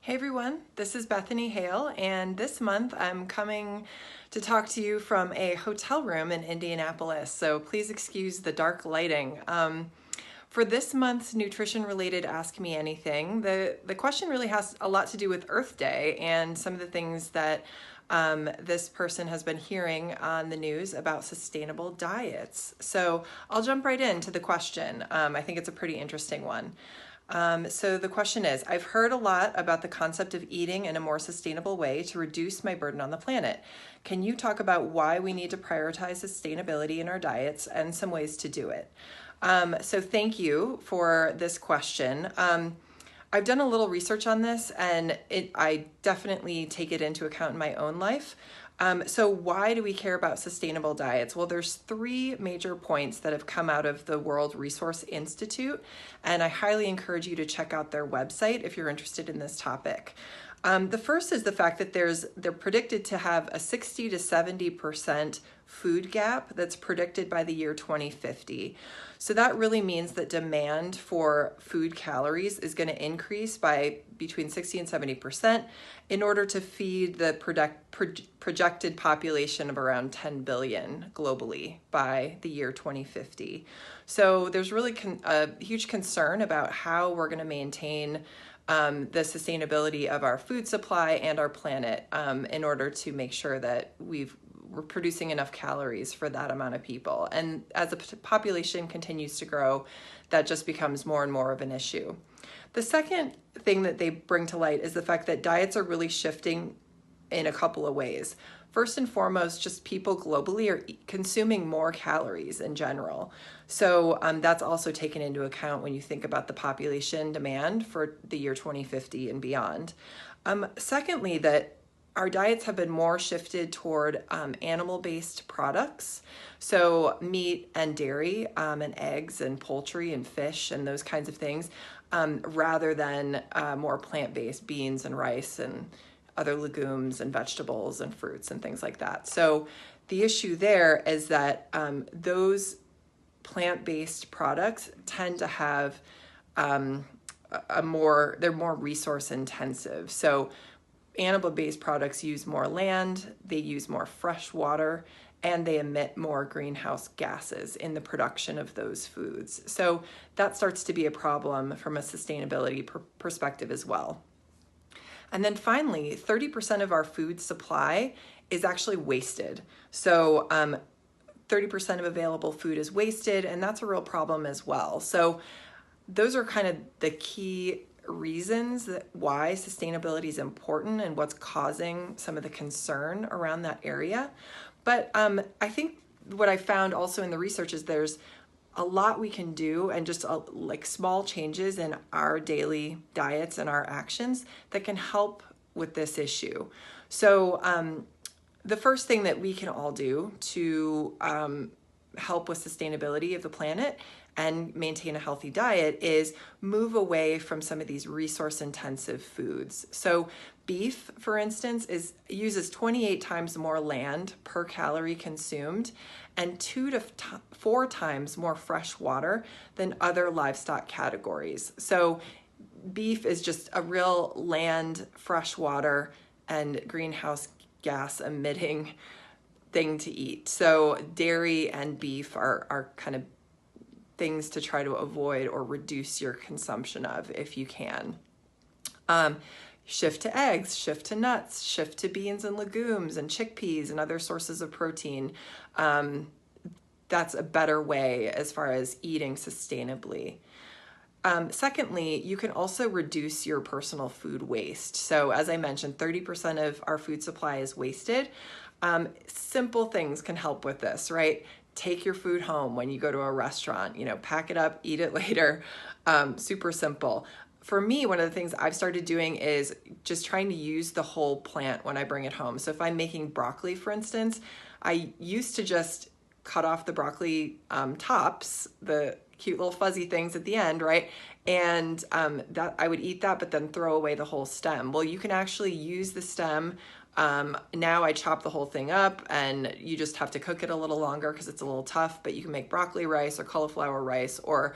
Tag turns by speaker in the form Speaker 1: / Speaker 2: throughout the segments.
Speaker 1: Hey everyone, this is Bethany Hale, and this month I'm coming to talk to you from a hotel room in Indianapolis, so please excuse the dark lighting. For this month's nutrition-related Ask Me Anything, the question really has a lot to do with Earth Day and some of the things that this person has been hearing on the news about sustainable diets. So I'll jump right into the question. I think it's a pretty interesting one. So the question is, I've heard a lot about the concept of eating in a more sustainable way to reduce my burden on the planet. Can you talk about why we need to prioritize sustainability in our diets and some ways to do it? So thank you for this question. I've done a little research on this, and I definitely take it into account in my own life. So why do we care about sustainable diets? Well, there's three major points that have come out of the World Resource Institute, and I highly encourage you to check out their website if you're interested in this topic. The first is the fact that they're predicted to have a 60 to 70% food gap that's predicted by the year 2050. So that really means that demand for food calories is going to increase by between 60 and 70% in order to feed the projected population of around 10 billion globally by the year 2050. So there's really a huge concern about how we're going to maintain the sustainability of our food supply and our planet in order to make sure that we're producing enough calories for that amount of people. And as the population continues to grow, that just becomes more and more of an issue. The second thing that they bring to light is the fact that diets are really shifting in a couple of ways. First and foremost, just people globally are consuming more calories in general. So that's also taken into account when you think about the population demand for the year 2050 and beyond. Secondly, that our diets have been more shifted toward animal-based products. So meat and dairy and eggs and poultry and fish and those kinds of things, rather than more plant-based beans and rice and other legumes and vegetables and fruits and things like that. So the issue there is that those plant-based products tend to have they're more resource intensive. So animal-based products use more land, they use more fresh water, and they emit more greenhouse gases in the production of those foods. So that starts to be a problem from a sustainability perspective as well. And then finally, 30% of our food supply is actually wasted. So 30% of available food is wasted, and that's a real problem as well. So those are kind of the key reasons why sustainability is important and what's causing some of the concern around that area. But I think what I found also in the research is there's a lot we can do, and just like small changes in our daily diets and our actions that can help with this issue. So the first thing that we can all do to help with sustainability of the planet and maintain a healthy diet is move away from some of these resource intensive foods. So beef, for instance, uses 28 times more land per calorie consumed and 2 to 4 times more fresh water than other livestock categories. So beef is just a real land, fresh water, and greenhouse gas emitting thing to eat. So dairy and beef are kind of things to try to avoid or reduce your consumption of if you can. Shift to eggs, shift to nuts, shift to beans and legumes and chickpeas and other sources of protein. That's a better way as far as eating sustainably. Secondly, you can also reduce your personal food waste. So as I mentioned, 30% of our food supply is wasted. Simple things can help with this, right? Take your food home when you go to a restaurant, pack it up, eat it later. Super simple. For me, one of the things I've started doing is just trying to use the whole plant when I bring it home. So if I'm making broccoli, for instance, I used to just cut off the broccoli tops, the cute little fuzzy things at the end, right? And that I would eat that, but then throw away the whole stem. Well, you can actually use the stem. Now I chop the whole thing up, and you just have to cook it a little longer because it's a little tough, but you can make broccoli rice or cauliflower rice or,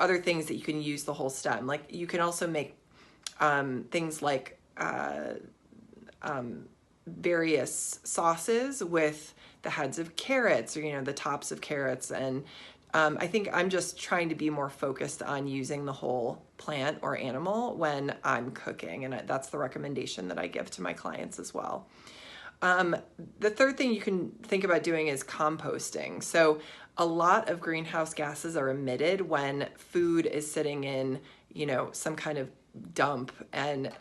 Speaker 1: other things that you can use the whole stem. Like you can also make things like various sauces with the heads of carrots, or the tops of carrots. And I think I'm just trying to be more focused on using the whole plant or animal when I'm cooking, and that's the recommendation that I give to my clients as well. The third thing you can think about doing is composting. So a lot of greenhouse gases are emitted when food is sitting in, some kind of dump and,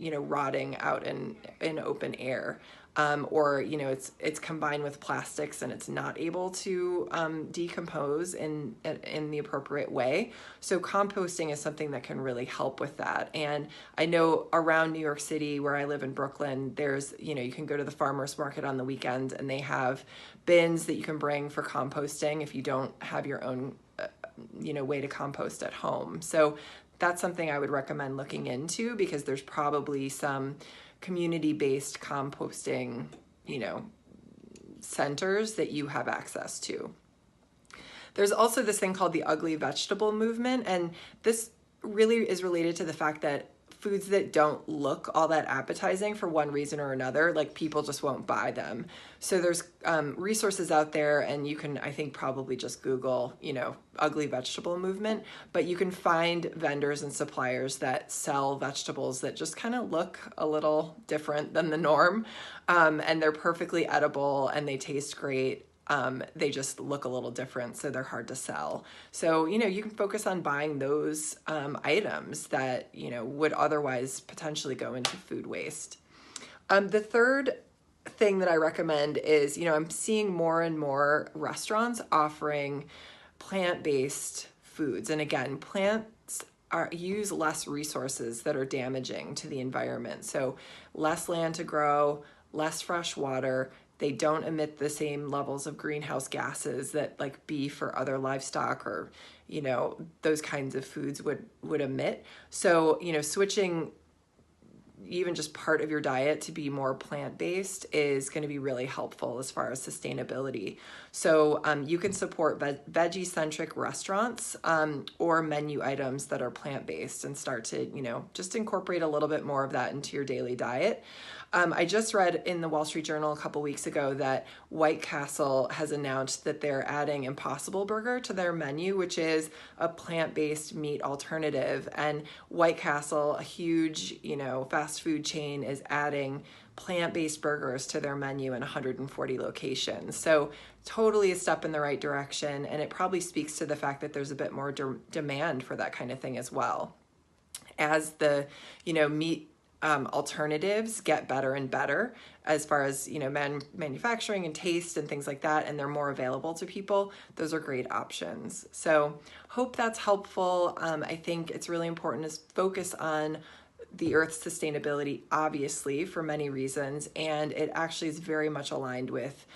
Speaker 1: rotting out in open air. Or it's combined with plastics and it's not able to decompose in the appropriate way. So composting is something that can really help with that. And I know around New York City, where I live in Brooklyn, there's you can go to the farmers market on the weekend and they have bins that you can bring for composting if you don't have your own way to compost at home. So that's something I would recommend looking into, because there's probably some community-based composting, centers that you have access to. There's also this thing called the ugly vegetable movement, and this really is related to the fact that foods that don't look all that appetizing for one reason or another, like people just won't buy them. So there's resources out there, and you can, I think, probably just Google, ugly vegetable movement, but you can find vendors and suppliers that sell vegetables that just kind of look a little different than the norm. And they're perfectly edible and they taste great. They just look a little different, so they're hard to sell. So, you can focus on buying those items that, would otherwise potentially go into food waste. The third thing that I recommend is, I'm seeing more and more restaurants offering plant-based foods. And again, plants use less resources that are damaging to the environment. So less land to grow, less fresh water. They don't emit the same levels of greenhouse gases that like beef or other livestock or, those kinds of foods would emit. So, switching even just part of your diet to be more plant-based is going to be really helpful as far as sustainability. So you can support veggie-centric restaurants or menu items that are plant-based and start to, just incorporate a little bit more of that into your daily diet. I just read in the Wall Street Journal a couple weeks ago that White Castle has announced that they're adding Impossible Burger to their menu, which is a plant-based meat alternative. And White Castle, a huge, fast food chain, is adding plant-based burgers to their menu in 140 locations. So totally a step in the right direction. And it probably speaks to the fact that there's a bit more demand for that kind of thing as well. As the, meat alternatives get better and better as far as manufacturing and taste and things like that, and they're more available to people, those are great options. So hope that's helpful. I think it's really important to focus on the Earth's sustainability, obviously, for many reasons, and it actually is very much aligned with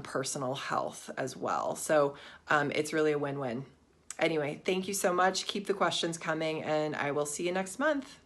Speaker 1: personal health as well. So it's really a win-win. Anyway, thank you so much. Keep the questions coming, and I will see you next month.